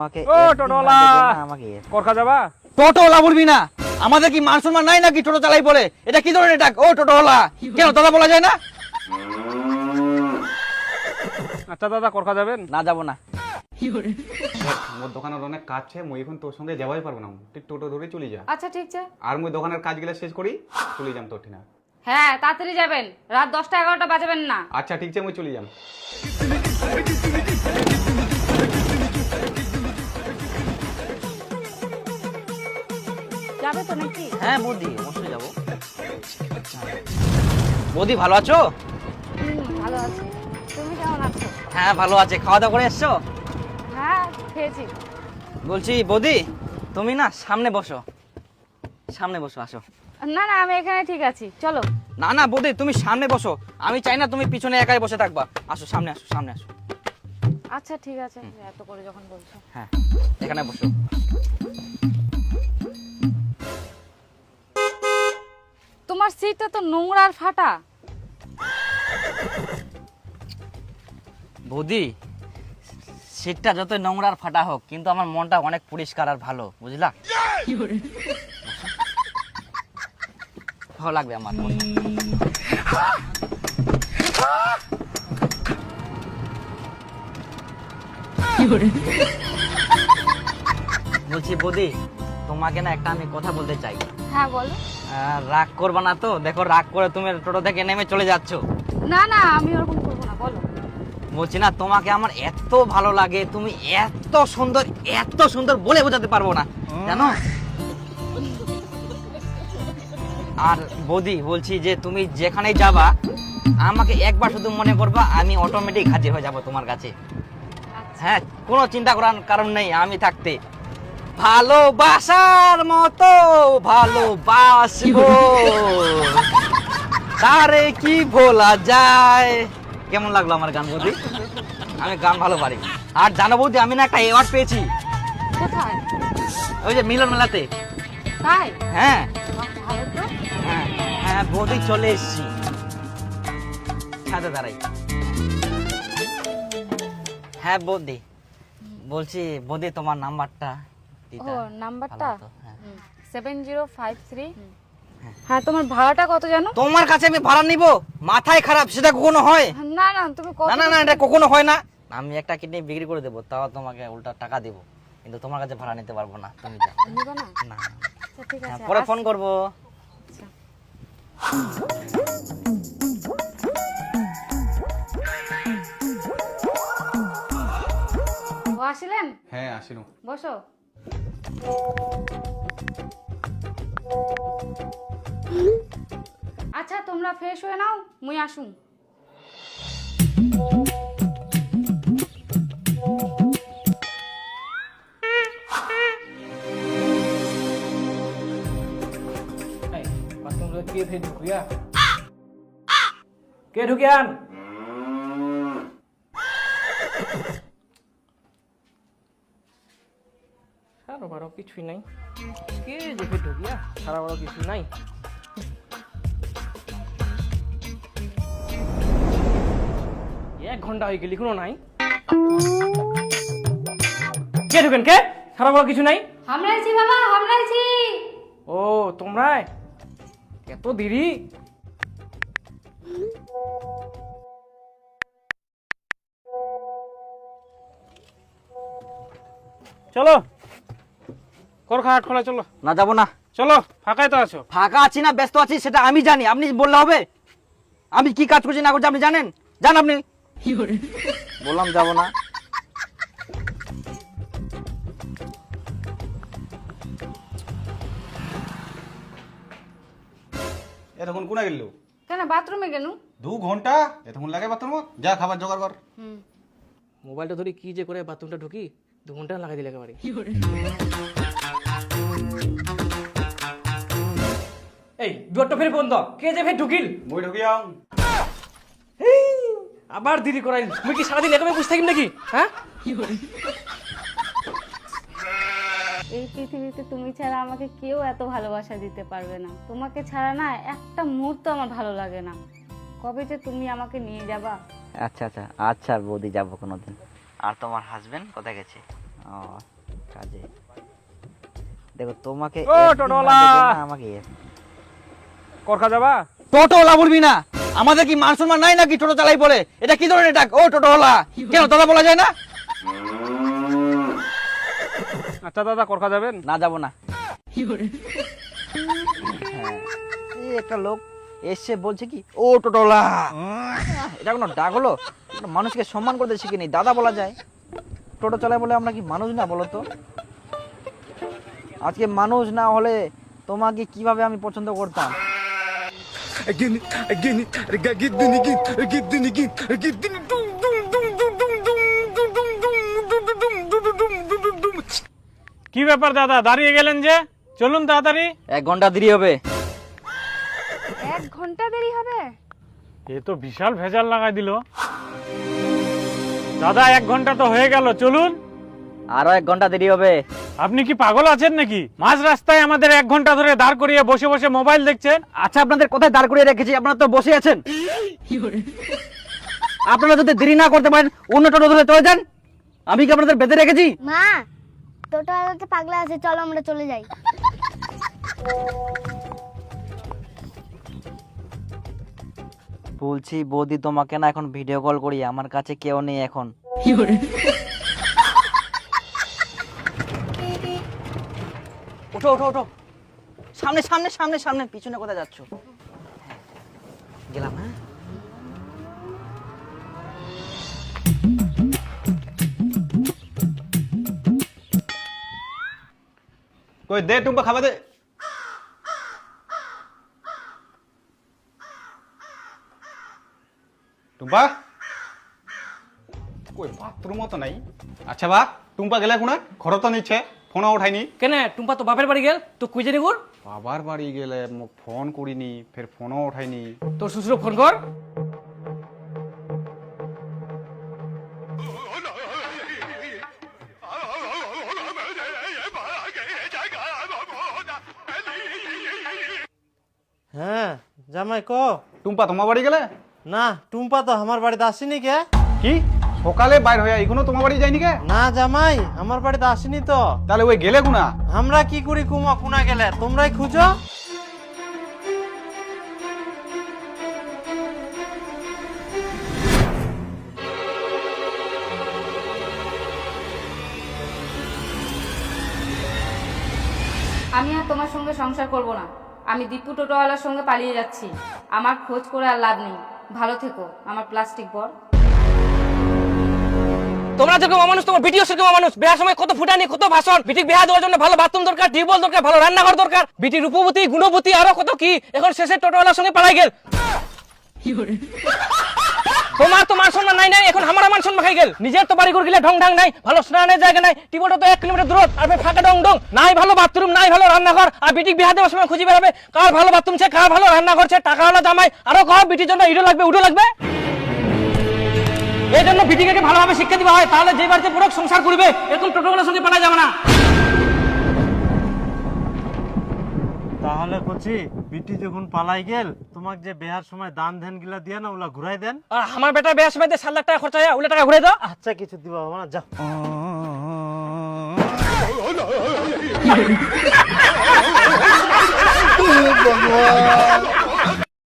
ও টোটোলা করখা যাবা? টোটোলা বলবি না, আমাদের কি মান সম্মান নাই নাকি টোটো চালাই বলে? এটা কি ধরনের ডাক? ও টোটোলা, কেন দাদা বলা যায় না? আচ্ছা দাদা করখা যাবেন? না যাবো না। মোর দোকানের অনেক কাজ আছে, মই এখন তোর সঙ্গে যাবাই পারবো না, তুই টোটো ধরে চলে যা। আচ্ছা ঠিক আছে। আর মই দোকানের কাজগুলো শেষ করি চলে যাম তোর ঠিনা। হ্যাঁ তাড়াতাড়ি যাবেন, রাত 10টা 11টা বাজাবেন না। আচ্ছা ঠিক আছে, মই চলে যাম। যাবে তো নাকি? হ্যাঁ বৌদি, অবশ্যই যাবো। বৌদি ভালো আছো? ভালো আছি, তুমি কেমন আছো? হ্যাঁ ভালো আছে। খাওয়া দাওয়া করে এসছো? হ্যাঁ খেয়েছি। বলছি বৌদি, তুমি না সামনে বসো, সামনে বসো, আসো। না না আমি এখানে ঠিক আছি, চলো। না না বৌদি, তুমি সামনে বসো, আমি চাই না তুমি পিছনে একাই বসে থাকবা। আসো সামনে, আসো সামনে আসো। আচ্ছা ঠিক আছে, এত করে যখন বলছো। হ্যাঁ এখানে বসো। তোমার সিটটা তো নোংরা আর ফাটা। বৌদি, সিটটা যত নোংরা আর ফাটা হোক, কিন্তু আমার মনটা অনেক পরিষ্কার আর ভালো, বুঝলা? ভালো লাগবে আমার মনটা। বলছি বৌদি, তোমাকে না একটা আমি কথা বলতে চাই। হ্যাঁ বলো। রাগ করবা না তো? দেখো রাগ করে তুমি টোটো থেকে নেমে চলে যাচ্ছ। না না আমি ওরকম করবো না, বলো। বলছি না, তোমাকে আমার এত ভালো লাগে, তুমি এত সুন্দর, এত সুন্দর বলে বোঝাতে পারবো না, জানো? আর বৌদি বলছি যে তুমি যেখানেই যাবা আমাকে একবার শুধু মনে করবা, আমি অটোমেটিক হাজির হয়ে যাব তোমার কাছে। হ্যাঁ, কোনো চিন্তা করার কারণ নেই আমি থাকতে। ভালোবাসার মতো ভালোবাসবো, তারে কি ভোলা যায়। কেমন লাগলো আমার গান বৌদি? আমি গান ভালো পারি। আর জানো বৌদি, আমি না একটা অ্যাওয়ার্ড পেয়েছি। কোথায়? ওই যে মিলন মেলাতে। তাই? হ্যাঁ ভালো তো। হ্যাঁ হ্যাঁ বৌদি, চলে এসছি। ছাদে দাঁড়াই। হ্যাঁ বৌদি, বলছি বৌদি তোমার নাম্বারটা দিতে। ও নাম্বারটা ভালো হতো, হ্যাঁ। 7053। হ্যাঁ তোমার ভাড়াটা কত জানো? তোমার কাছে আমি ভাড়া নিব? মাথায় খারাপ, সেটা কখনো হয়? না না তুমি কত? না না না, এটা কখনো হয় না। আমি একটা কিডনি বিক্রি করে দেবো, তাও তোমাকে উল্টা টাকা দেব, কিন্তু তোমার কাছে ভাড়া নিতে পারবো না। তুমি যাও। নিবা না? না, আচ্ছা ঠিক হ্যাঁ, আছে, পরে ফোন করবো। আচ্ছা। ও আসিলেন? হ্যাঁ আসিনু। বসো। আচ্ছা তোমরা ফ্রেশ হয়ে নাও, মুই আসুন। কে ঢুকিয়ান? সারা বারো কিছুই নাই, কে দেখে ঢুকিয়া? সারা বারো কিছুই নাই। এক ঘন্টা হয়ে গেলি কোনো নাই। কে ঢুকেন? কে? সারা বারো কিছু নাই। হামলাইছি বাবা, হামলাইছি। ও তোমরা এত দেরি? চলো করখা হাট খোলা, চলো। না যাবো না। চলো, ফাঁকাই তো আছো। ফাঁকা আছি না ব্যস্ত আছি সেটা আমি জানি, আপনি বললে হবে? আমি কি কাজ করছি না করছি আপনি জানেন? জান আপনি। বললাম যাবো না। এতক্ষণ কোনা গেল? কেন বাথরুমে গেল? 2 ঘন্টা এতক্ষণ লাগে বাথরুম? যা খাবার জোগাড় কর। মোবাইলটা ধরে কি যে করে বাথরুমটা ঢুকি, 2 ঘন্টা লাগাই দিলে একেবারে। এই দুয়ারটা ফের বন্ধ, কে যে ফের ঢুকিল? মই ঢুকিয়াও। আবার দেরি করাইল। মুই কি সারাদিন একেবারে বসে থাকিম নাকি? হ্যাঁ, এই পৃথিবীতে তুমি ছাড়া আমাকে কেউ এত ভালোবাসা দিতে পারবে না। তোমাকে ছাড়া না একটা মুহূর্ত আমার ভালো লাগে না। কবে যে তুমি আমাকে নিয়ে যাবা? আচ্ছা আচ্ছা আচ্ছা বৌদি, যাবো কোনোদিন। আর তোমার হাজবেন্ড কোথায় গেছে? ও কাজে দেখো তোমাকে ও, একদিন টোটোওয়ালা! না দেখলে না আমাকে করখা যাবা? টোটোওয়ালা বলবি না, আমাদের কি মান সম্মান নাই নাকি টোটো চালাই বলে? এটা কি ধরনের ডাক? ও টোটোওয়ালা, কেন দাদা বলা যায় না? আচ্ছা দাদা, করখা যাবেন? না যাবো না। হ্যাঁ, এই একটা লোক এসে বলছে কি ও টোটোওয়ালা, এটা কোনো ডাক হলো? একটা মানুষকে সম্মান করতে শিখিনি, দাদা বলা যায়। টোটো চালাই বলে আমরা কি মানুষ না বলো তো? আজকে মানুষ না হলে তোমাকে কিভাবে আমি পছন্দ করতাম? কি ব্যাপার দাদা, দাঁড়িয়ে গেলেন যে? চলুন তাড়াতাড়ি। 1 ঘন্টা দেরি হবে। 1 ঘন্টা দেরি হবে? এ তো বিশাল ভেজাল লাগাই দিল। দাদা 1 ঘন্টা তো হয়ে গেল, চলুন। আরো 1 ঘন্টা দেরি হবে। আপনি কি পাগল আছেন নাকি? মাঝ রাস্তায় আমাদের 1 ঘন্টা ধরে দাঁড় করিয়ে বসে বসে মোবাইল দেখছেন। আচ্ছা, আপনাদের কোথায় দাঁড় করিয়ে রেখেছি? আপনারা তো বসে আছেন। আপনারা যদি দেরি না করতে পারেন অন্য টোটো ধরে চলে যান। আমি কি আপনাদের বেঁধে রেখেছি? মা, টোটোওয়ালাতে পাগলা আছে, চলো আমরা চলে যাই। বলছি বৌদি, তোমাকে না এখন ভিডিও কল করি, আমার কাছে কেউ নেই এখন। ওঠো ওঠো ওঠো, সামনে সামনে সামনে সামনে, পিছনে কোথায় যাচ্ছ? গেলাম। হ্যাঁ, কই দে টুম্পা, খাবে দে। টুম্পা কই বাথরুমও তো নাই। আচ্ছা বা টুম্পা গেলে কোনা? ঘর তো নিচ্ছে, ফোনও উঠাইনি। কেনে টুম্পা তো বাপের বাড়ি গেল, তো কুইজে নিগুর। বাবার বাড়ি গেলে মোক ফোন করিনি, ফের ফোনও উঠাইনি। তোর শ্বশুর ফোন কর। হ্যাঁ জামাই ক। টুম্পা তোমার বাড়ি গেলে? না, টুম্পা তো আমার বাড়িতে আসেনি কে। কি সকালে বাইর হয়ে এখনো তোমার বাড়ি যায়নি কে? না জামাই, আমার বাড়িতে আসেনি তো। তাহলে ওই গেলে কোনা? আমরা কি করি কুমা কুনা গেলে, তোমরাই খুঁজো। আমি আর তোমার সঙ্গে সংসার করব না। আমি দীপু টোটোওয়ালার সঙ্গে পালিয়ে যাচ্ছি। আমার খোঁজ করে আর লাভ নেই। ভালো থেকো আমার প্লাস্টিক বর। তোমরা যেরকম মানুষ, তোমার বিটিও সেরকম মানুষ। বিয়ার সময় কত ফুটানি, কত ভাষণ। বিটিক বিয়া দেওয়ার জন্য ভালো বাথরুম দরকার, টিউবওয়েল দরকার, ভালো রান্নাঘর দরকার। বিটি রূপবতী, গুণবতী, আরো কত কি। এখন শেষে টোটোওয়ালার সঙ্গে পালাই গেল। তোমার তো মান সম্মান নাই নাই, এখন আমার মান সম্মান খাই গেল। নিজের তো বাড়ি ঘর গেলে ঢং ঢং নাই, ভালো স্নানের জায়গা নাই, টিউবওয়েলটা তো 1 কিলোমিটার দূর, আর ফাঁকা ডং ডং নাই, ভালো বাথরুম নাই, ভালো রান্নাঘর। আর বিটিক বিয়া দেওয়ার সময় খুঁজে বেড়াবে কার ভালো বাথরুম ছে, কার ভালো রান্নাঘর ছে, টাকা হলো জামাই। আরো কর বিটির জন্য ইডো লাগবে, উডো লাগবে। এই জন্য বিটিকে ভালোভাবে শিক্ষা দিতে হয়, তাহলে যে বাড়িতে পুরো সংসার করবে, এরকম টোটোগুলোর সঙ্গে পালা যাবে না। তাহলে কচি বিটি যখন পালাই গেল, তোমাকে যে বেহার সময় দান ধ্যান গিলা দিয়ে না, ওলা ঘুরাই দেন। আর আমার বেটা বিয়ার সময় 7 লাখ টাকা খরচা হয়, ওগুলো টাকা ঘুরে দাও। আচ্ছা কিছু দিবা হবে না, যাও। ভগবান